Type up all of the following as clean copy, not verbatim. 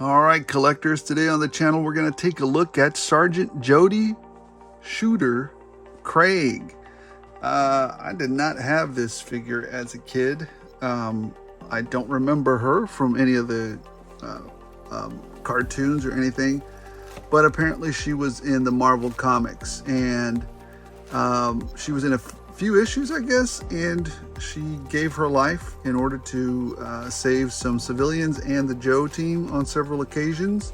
All right, collectors, today on the channel we're going to take a look at Sergeant Jodie Shooter Craig. I did not have this figure as a kid. I don't remember her from any of the cartoons or anything, but apparently she was in the Marvel comics, and she was in a few issues, I guess, and she gave her life in order to save some civilians and the Joe team on several occasions.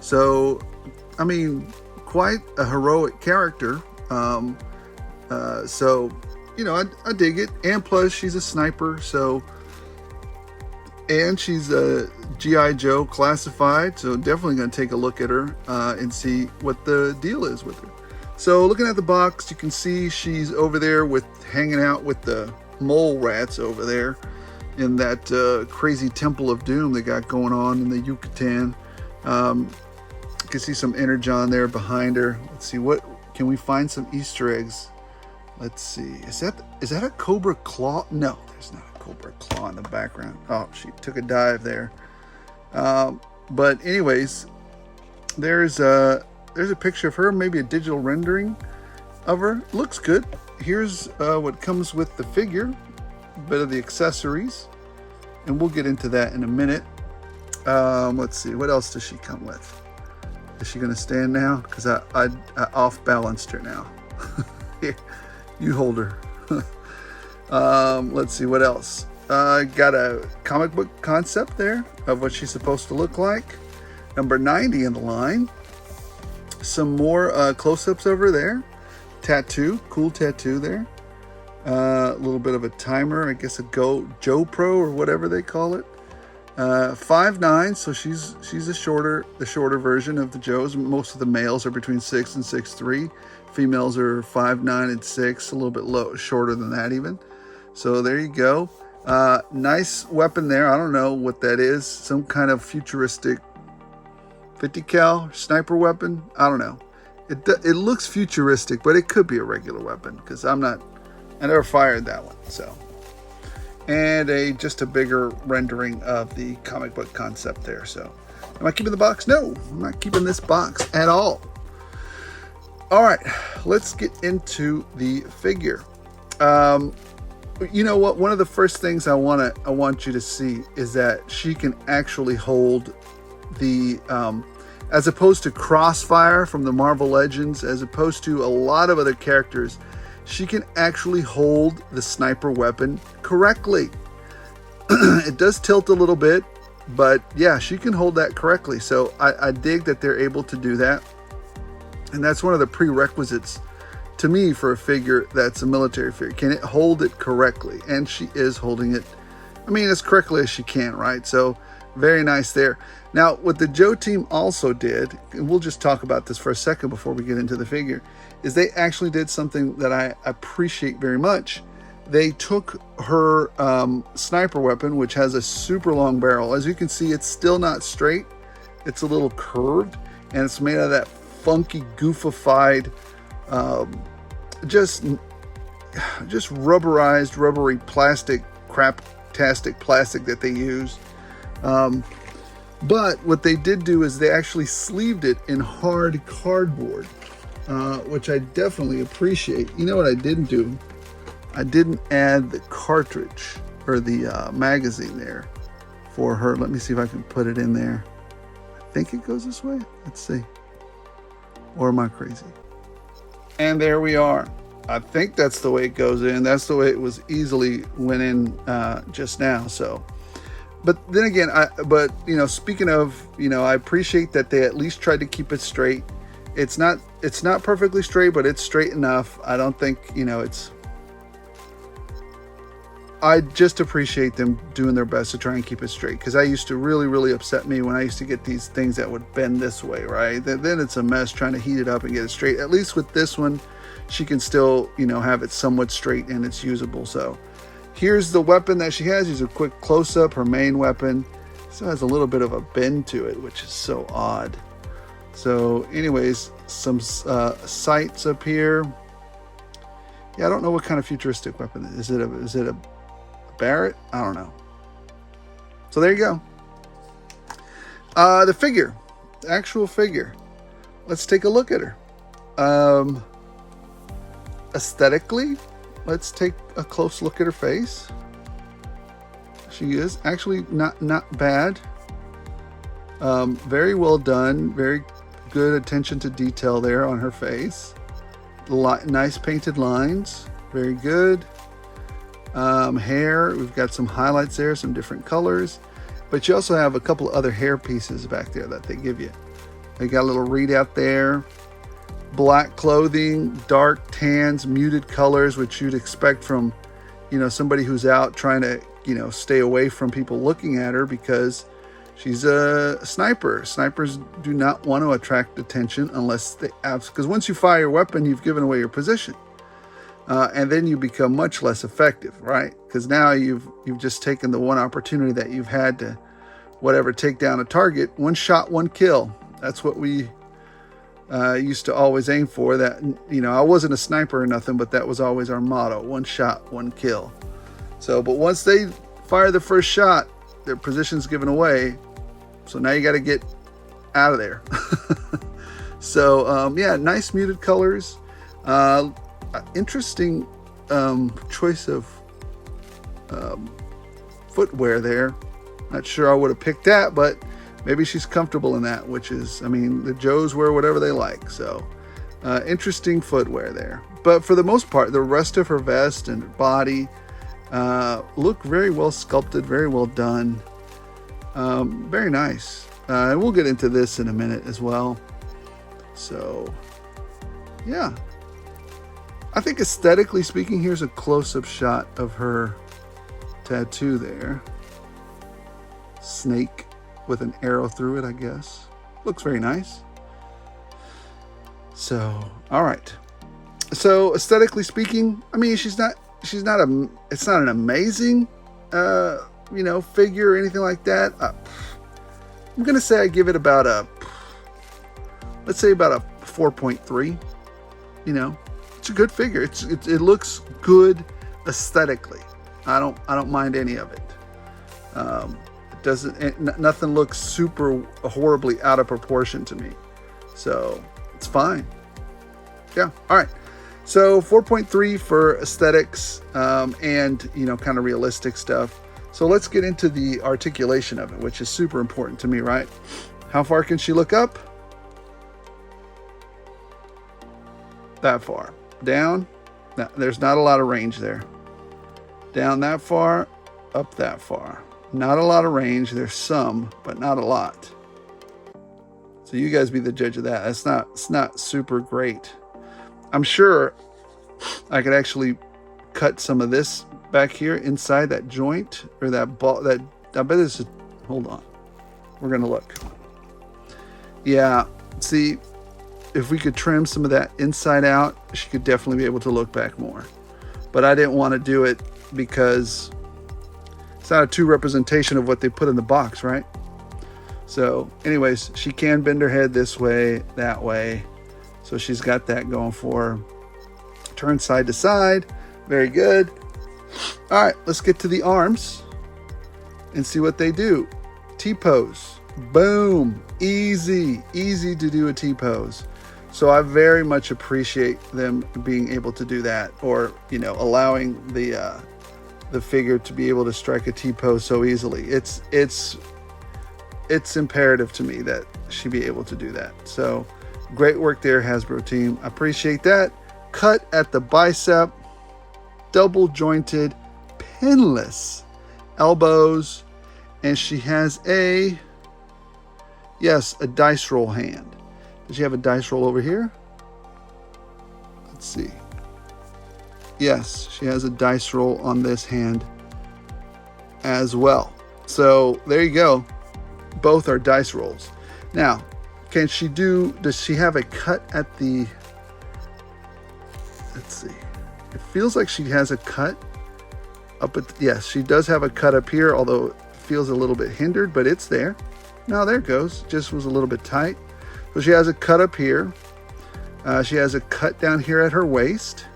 So, I mean, quite a heroic character. So, you know, I dig it. And plus, she's a sniper, so, and she's a G.I. Joe classified, so definitely going to take a look at her and see what the deal is with her. So looking at the box, you can see she's over there hanging out with the mole rats over there in that crazy Temple of Doom they got going on in the Yucatan. You can see some energon there behind her. Let's see, what can we find? Some Easter eggs. Let's see, is that a cobra claw? No, there's not a cobra claw in the background. Oh, she took a dive there. But anyways, there's a picture of her, maybe a digital rendering of her. Looks good. Here's what comes with the figure, a bit of the accessories, and we'll get into that in a minute. Let's see, what else does she come with? Is she gonna stand now? Because I off balanced her now. Here, you hold her. Let's see what else. Got a comic book concept there of what she's supposed to look like. Number 90 in the line. Some more close-ups over there. Tattoo, cool tattoo there. A little bit of a timer, I guess a Joe Pro or whatever they call it. 5'9", so she's the shorter version of the Joes. Most of the males are between 6 and 6'3". Females are 5'9" and 6, a little bit shorter than that even. So there you go. Nice weapon there. I don't know what that is. Some kind of futuristic 50 cal sniper weapon. I don't know. It looks futuristic, but it could be a regular weapon because I never fired that one. So, and just a bigger rendering of the comic book concept there. So, am I keeping the box? No, I'm not keeping this box at all. All right, let's get into the figure. You know what? One of the first things I want you to see is that she can actually hold the as opposed to Crossfire from the Marvel Legends, as opposed to a lot of other characters, she can actually hold the sniper weapon correctly. It does tilt a little bit, but yeah, she can hold that correctly. So I dig that they're able to do that, and that's one of the prerequisites to me for a figure that's a military figure. Can it hold it correctly? And she is holding it, I mean, as correctly as she can, right? So very nice there. Now, what the Joe team also did, and we'll just talk about this for a second before we get into the figure, is they actually did something that I appreciate very much. They took her sniper weapon, which has a super long barrel. As you can see, it's still not straight. It's a little curved, and it's made out of that funky, goofified, just rubberized, rubbery plastic, craptastic plastic that they use. But what they did do is they actually sleeved it in hard cardboard, which I definitely appreciate. You know what I didn't do? I didn't add the cartridge or the magazine there for her. Let me see if I can put it in there. I think it goes this way. Let's see. Or am I crazy? And there we are. I think that's the way it goes in. That's the way it was easily went in just now. So. But then again, but you know, speaking of, you know, I appreciate that they at least tried to keep it straight. It's not perfectly straight, but it's straight enough. I don't think, you know, I just appreciate them doing their best to try and keep it straight, because I used to really upset me when I used to get these things that would bend this way, right? Then it's a mess trying to heat it up and get it straight. At least with this one, she can still, you know, have it somewhat straight and it's usable. So here's the weapon that she has. Here's a quick close-up. Her main weapon still has a little bit of a bend to it, which is so odd. So anyways, some sights up here. Yeah, I don't know what kind of futuristic weapon it is. Is it a Barrett? I don't know. So there you go. The figure, the actual figure. Let's take a look at her. Aesthetically, let's take a close look at her face. She is actually not bad. Very well done. Very good attention to detail there on her face. Nice painted lines. Very good. Hair, we've got some highlights there, some different colors. But you also have a couple of other hair pieces back there that they give you. They got a little readout there. Black clothing, dark tans, muted colors, which you'd expect from, somebody who's out trying to, stay away from people looking at her because she's a sniper. Snipers do not want to attract attention unless they because once you fire your weapon, you've given away your position. And then you become much less effective, right? Because now you've just taken the one opportunity that you've had to take down a target. One shot, one kill. That's what we used to always aim for. That, I wasn't a sniper or nothing, but that was always our motto: one shot, one kill. So, but once they fire the first shot, their position's given away. So now you got to get out of there. So, yeah, nice muted colors. Interesting choice of footwear there. Not sure I would have picked that, but maybe she's comfortable in that, which is, the Joes wear whatever they like. So interesting footwear there. But for the most part, the rest of her vest and her body look very well sculpted, very well done. Very nice. And we'll get into this in a minute as well. So, yeah. I think aesthetically speaking, here's a close-up shot of her tattoo there. Snake with an arrow through it, I guess. Looks very nice. So, all right. So aesthetically speaking, it's not an amazing, figure or anything like that. I'm going to say I give it about let's say about a 4.3, It's a good figure. It looks good aesthetically. I don't mind any of it. Nothing looks super horribly out of proportion to me. So it's fine. Yeah. All right. So 4.3 for aesthetics, and kind of realistic stuff. So let's get into the articulation of it, which is super important to me, right? How far can she look up? That far. Down, no, there's not a lot of range there. Down that far, up that far. Not a lot of range. There's some, but not a lot. So you guys be the judge of that. It's not super great. I'm sure I could actually cut some of this back here inside that joint or that ball. That I bet this is. Hold on, we're gonna look. Yeah, see. If we could trim some of that inside out, she could definitely be able to look back more. But I didn't want to do it because it's not a true representation of what they put in the box, right? So anyways, she can bend her head this way, that way. So she's got that going for her. Turn side to side. Very good. All right, let's get to the arms and see what they do. T-pose. Boom. Easy to do a T-pose. So I very much appreciate them being able to do that, or allowing the figure to be able to strike a T-pose so easily. It's imperative to me that she be able to do that. So great work there, Hasbro team. I appreciate that. Cut at the bicep, double jointed, pinless elbows, and she has a dice roll hand. Does she have a dice roll over here? Let's see. Yes, she has a dice roll on this hand as well. So there you go. Both are dice rolls. Now, does she have a cut at the, let's see. It feels like she has a cut up at, yes, she does have a cut up here, although it feels a little bit hindered, but it's there. No, there it goes. Just was a little bit tight. So she has a cut up here. She has a cut down here at her waist.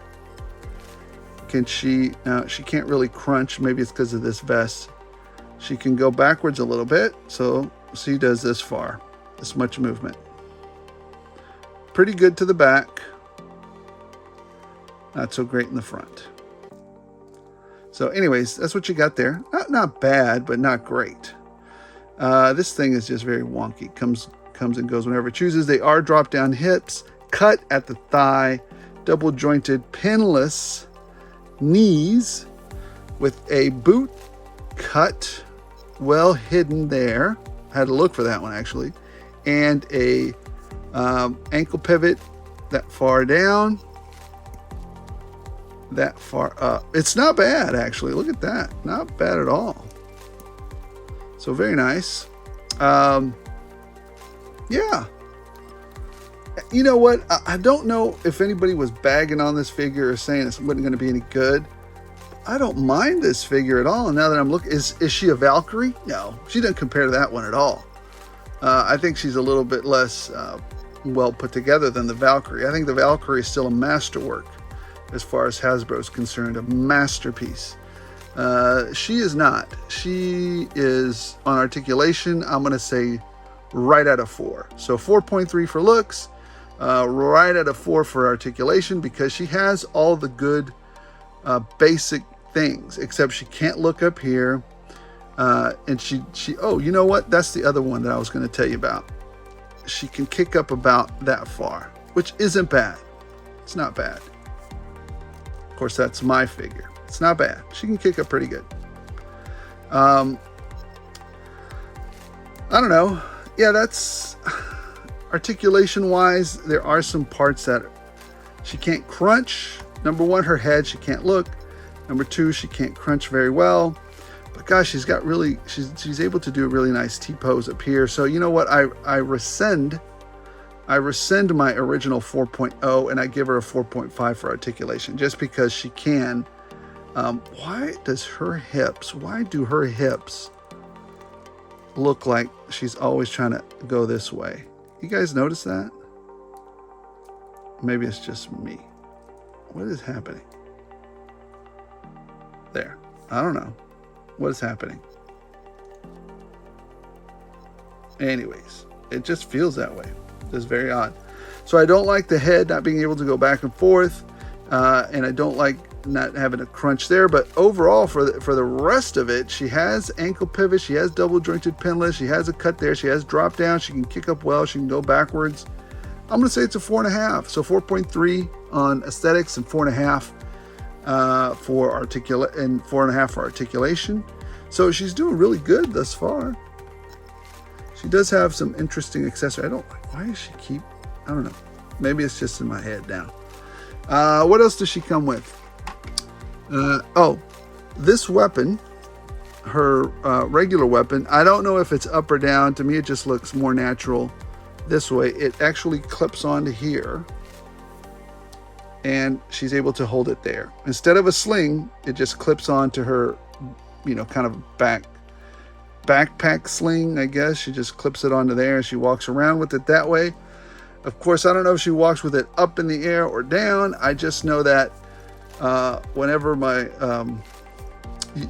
She can't really crunch. Maybe it's because of this vest. She can go backwards a little bit. So she does this far, this much movement. Pretty good to the back. Not so great in the front. So anyways, that's what you got there. Not bad, but not great. This thing is just very wonky. Comes and goes whenever it chooses. They are drop down hips, cut at the thigh, double jointed pinless knees with a boot cut well hidden there. I had to look for that one actually. And a ankle pivot that far down, that far up. It's not bad actually. Look at that. Not bad at all. So very nice. Yeah. You know what? I don't know if anybody was bagging on this figure or saying it wasn't going to be any good. I don't mind this figure at all. And now that I'm looking, is she a Valkyrie? No, she doesn't compare to that one at all. I think she's a little bit less well put together than the Valkyrie. I think the Valkyrie is still a masterwork as far as Hasbro is concerned, a masterpiece. She is not. She is on articulation, I'm going to say right out of 4. So 4.3 for looks, right out of 4 for articulation, because she has all the good basic things, except she can't look up here. And she oh, you know what? That's the other one that I was going to tell you about. She can kick up about that far, which isn't bad. It's not bad. Of course, that's my figure. It's not bad. She can kick up pretty good. I don't know. Yeah, that's articulation wise. There are some parts that she can't crunch. Number 1, her head, she can't look. Number 2, she can't crunch very well. But gosh, she's able to do a really nice T-pose up here. So you know what? I rescind my original 4.0 and I give her a 4.5 for articulation, just because she can. Why do her hips look like she's always trying to go this way? You guys notice that? Maybe it's just me. What is happening? There. I don't know. What is happening? Anyways, it just feels that way. It's very odd. So I don't like the head not being able to go back and forth. And I don't like not having a crunch there, but overall for the rest of it, she has ankle pivot, she has double jointed pinless, she has a cut there, she has drop down, she can kick up well, she can go backwards. I'm going to say it's a 4.5. So 4.3 on aesthetics and 4.5 for articulate and 4.5 for articulation. So she's doing really good thus far. She does have some interesting accessory. I don't like, why does she keep, I don't know. Maybe it's just in my head now. What else does she come with? Oh, this weapon, her regular weapon, I don't know if it's up or down. To me, it just looks more natural this way. It actually clips onto here, and she's able to hold it there. Instead of a sling, it just clips onto her, you know, kind of backpack sling, I guess. She just clips it onto there, and she walks around with it that way. Of course, I don't know if she walks with it up in the air or down. I just know that whenever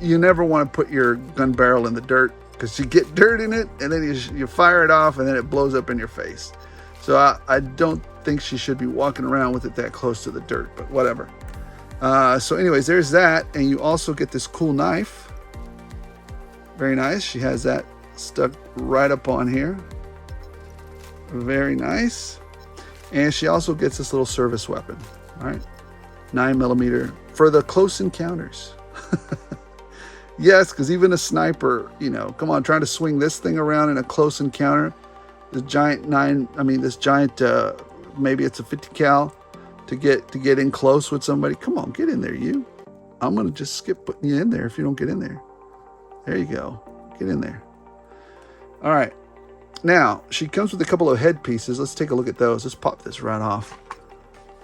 you never want to put your gun barrel in the dirt, because you get dirt in it and then you fire it off and then it blows up in your face. So I don't think she should be walking around with it that close to the dirt, but whatever. So anyways, there's that. And you also get this cool knife. Very nice. She has that stuck right up on here. Very nice. And she also gets this little service weapon. All right. 9mm for the close encounters. Yes, because even a sniper, you know, come on, trying to swing this thing around in a close encounter. This giant maybe it's a 50 cal to get in close with somebody. Come on, get in there, you. I'm going to just skip putting you in there if you don't get in there. There you go. Get in there. All right. Now, she comes with a couple of head pieces. Let's take a look at those. Let's pop this right off.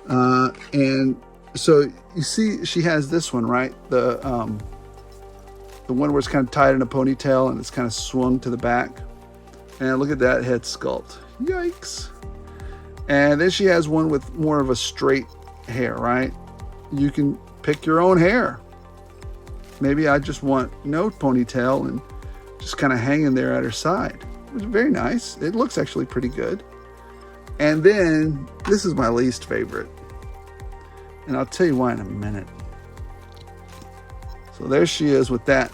And so you see she has this one, right? The one where it's kind of tied in a ponytail and it's kind of swung to the back. And look at that head sculpt. Yikes. And then she has one with more of a straight hair, right? You can pick your own hair. Maybe I just want no ponytail and just kind of hanging there at her side. which is very nice. It looks actually pretty good. And then this is my least favorite, and I'll tell you why in a minute. So there she is with that.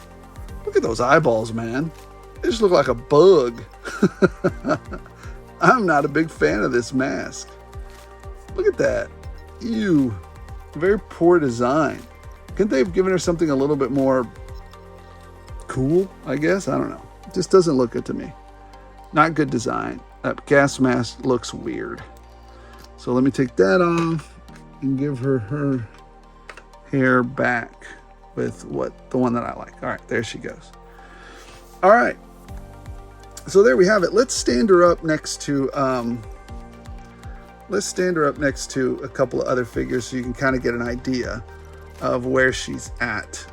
Look at those eyeballs, man. They just look like a bug. I'm not a big fan of this mask. Look at that. Ew. Very poor design. Couldn't they have given her something a little bit more cool, I guess? I don't know. It just doesn't look good to me. Not good design. That gas mask looks weird. So let me take that off and give her hair back with the one that I like. All right, there she goes. All right. So there we have it. Let's stand her up next to a couple of other figures so you can kind of get an idea of where she's at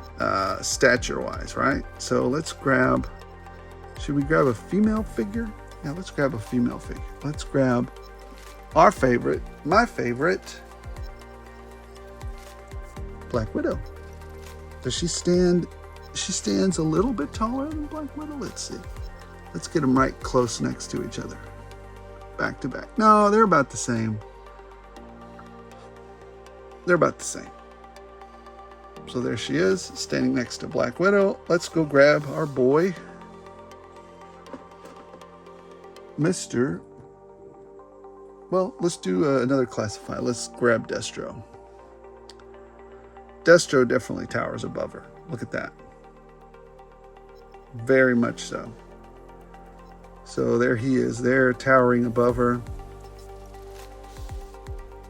stature-wise, right? So let's grab, should we grab a female figure? Yeah, let's grab a female figure. Let's grab our favorite, my favorite, Black Widow. Does she stand, she stands a little bit taller than Black Widow? Let's see. Let's get them right close next to each other. Back to back. No, they're about the same. They're about the same. So there she is, standing next to Black Widow. Let's go grab our boy, Mr. Well, let's do another classify. Let's grab Destro. Destro definitely towers above her. Look at that. Very much so. So there he is there, towering above her.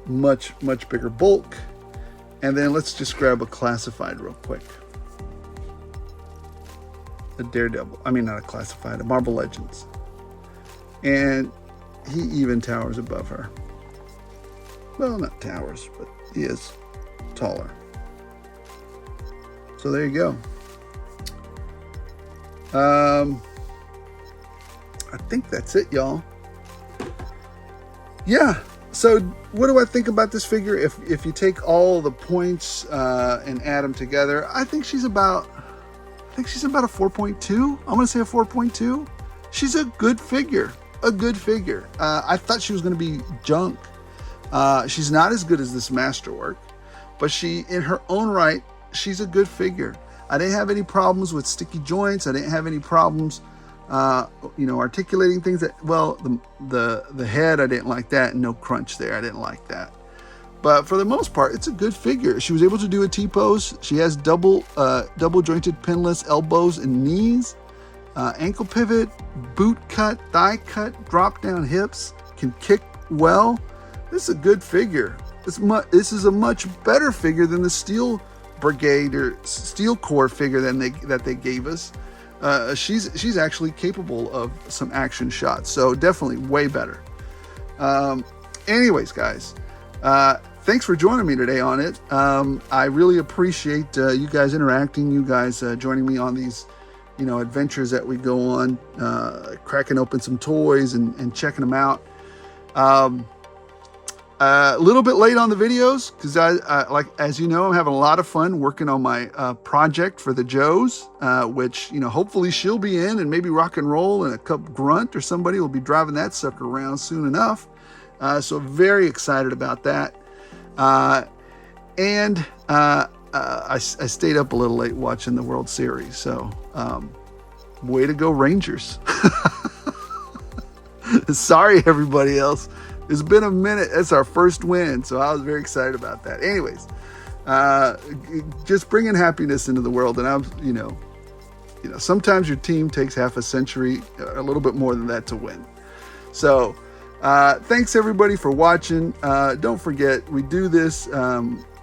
Much, much bigger bulk. And then let's just grab a classified real quick. A Daredevil. I mean, not a classified, a Marvel Legends. And he even towers above her. Well, not towers, but he is taller. So there you go. I think that's it, y'all. Yeah. So what do I think about this figure? If you take all the points and add them together, I think she's about a 4.2. I'm going to say a 4.2. She's a good figure. A good figure. I thought she was going to be junk. She's not as good as this Masterwork, but she, in her own right, she's a good figure. I didn't have any problems with sticky joints. I didn't have any problems, articulating things. The head, I didn't like that. No crunch there. I didn't like that. But for the most part, it's a good figure. She was able to do a T-pose. She has double jointed pinless elbows and knees, ankle pivot, boot cut, thigh cut, drop down hips, can kick well. This is a good figure. This is a much better figure than the Steel Brigade or Steel Corps figure that they gave us. She's actually capable of some action shots, so definitely way better. Anyways, guys, thanks for joining me today on it. I really appreciate you guys interacting, you guys joining me on these adventures that we go on, cracking open some toys and checking them out. A little bit late on the videos because as you know, I'm having a lot of fun working on my project for the Joes, which hopefully she'll be in, and maybe Rock and Roll and a Cup Grunt or somebody will be driving that sucker around soon enough. So very excited about that. And I stayed up a little late watching the World Series. So way to go, Rangers. Sorry, everybody else. It's been a minute. It's our first win, so I was very excited about that. Anyways, just bringing happiness into the world, and I'm, sometimes your team takes half a century, a little bit more than that to win. So, thanks everybody for watching. Don't forget, we do this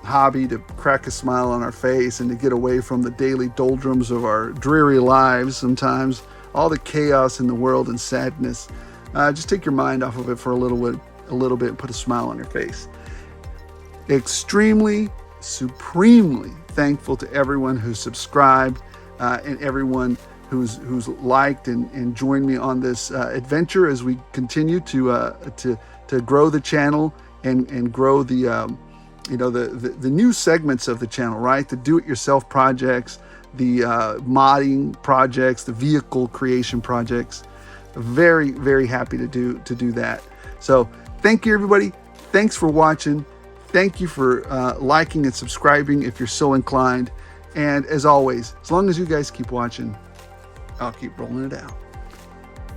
hobby to crack a smile on our face and to get away from the daily doldrums of our dreary lives. Sometimes all the chaos in the world and sadness. Just take your mind off of it for a little bit and put a smile on your face. Extremely, supremely thankful to everyone who's subscribed and everyone who's liked and joined me on this adventure as we continue to grow the channel and grow the new segments of the channel, right? The do-it-yourself projects, the modding projects, the vehicle creation projects. very, very happy to do that. So thank you, everybody. Thanks for watching. Thank you for liking and subscribing if you're so inclined. And as always, as long as you guys keep watching, I'll keep rolling it out.